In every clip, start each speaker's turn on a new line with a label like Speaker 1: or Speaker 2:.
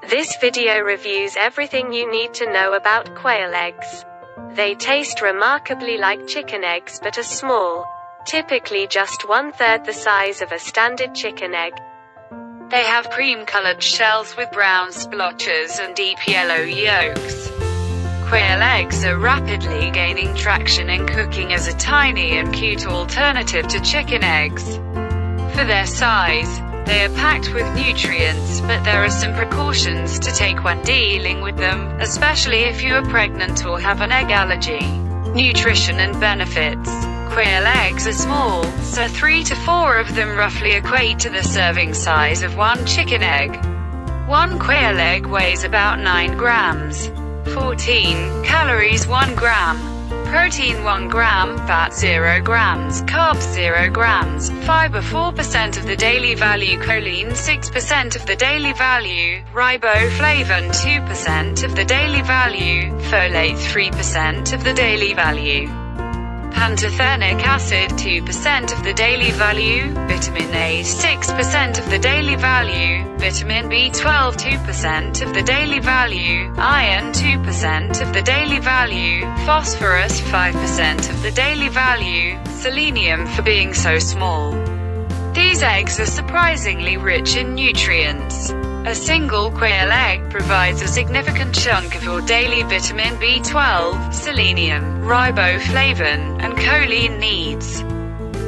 Speaker 1: This video reviews everything you need to know about quail eggs. They taste remarkably like chicken eggs but are small, typically just 1/3 the size of a standard chicken egg. They have cream-colored shells with brown splotches and deep yellow yolks. Quail eggs are rapidly gaining traction in cooking as a tiny and cute alternative to chicken eggs. For their size, they are packed with nutrients, but there are some precautions to take when dealing with them, especially if you are pregnant or have an egg allergy. Nutrition and benefits. Quail eggs are small, so 3 to 4 of them roughly equate to the serving size of one chicken egg. One quail egg weighs about 9 grams. 14 calories 1 gram. Protein 1 gram, fat 0 grams, carbs 0 grams, fiber 4% of the daily value, choline 6% of the daily value, riboflavin 2% of the daily value, folate 3% of the daily value, pantothenic acid 2% of the daily value, vitamin A 6% of the daily value, vitamin B12 2% of the daily value, iron 2% of the daily value, phosphorus 5% of the daily value, selenium for being so small. These eggs are surprisingly rich in nutrients. A single quail egg provides a significant chunk of your daily vitamin B12, selenium, riboflavin, and choline needs,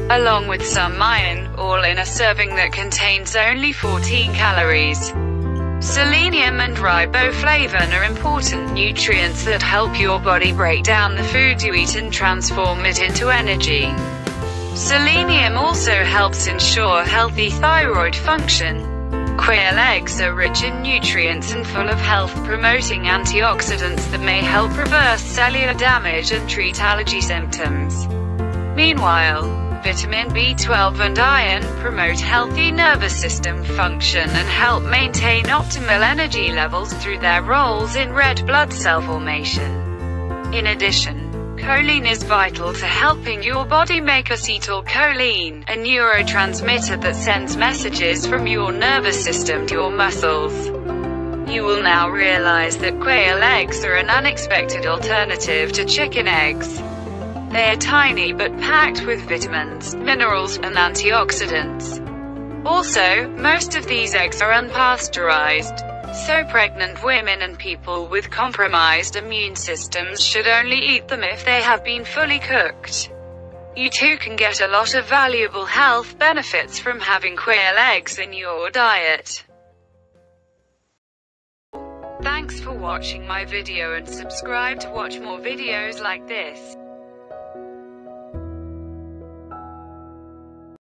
Speaker 1: along with some iron, all in a serving that contains only 14 calories. Selenium and riboflavin are important nutrients that help your body break down the food you eat and transform it into energy. Selenium also helps ensure healthy thyroid function. Quail eggs are rich in nutrients and full of health-promoting antioxidants that may help reverse cellular damage and treat allergy symptoms. Meanwhile, vitamin B12 and iron promote healthy nervous system function and help maintain optimal energy levels through their roles in red blood cell formation. In addition, choline is vital to helping your body make acetylcholine, a neurotransmitter that sends messages from your nervous system to your muscles. You will now realize that quail eggs are an unexpected alternative to chicken eggs. They are tiny but packed with vitamins, minerals, and antioxidants. Also, most of these eggs are unpasteurized, so pregnant women and people with compromised immune systems should only eat them if they have been fully cooked. You too can get a lot of valuable health benefits from having quail eggs in your diet. Thanks for watching my video and subscribe to watch more videos like this.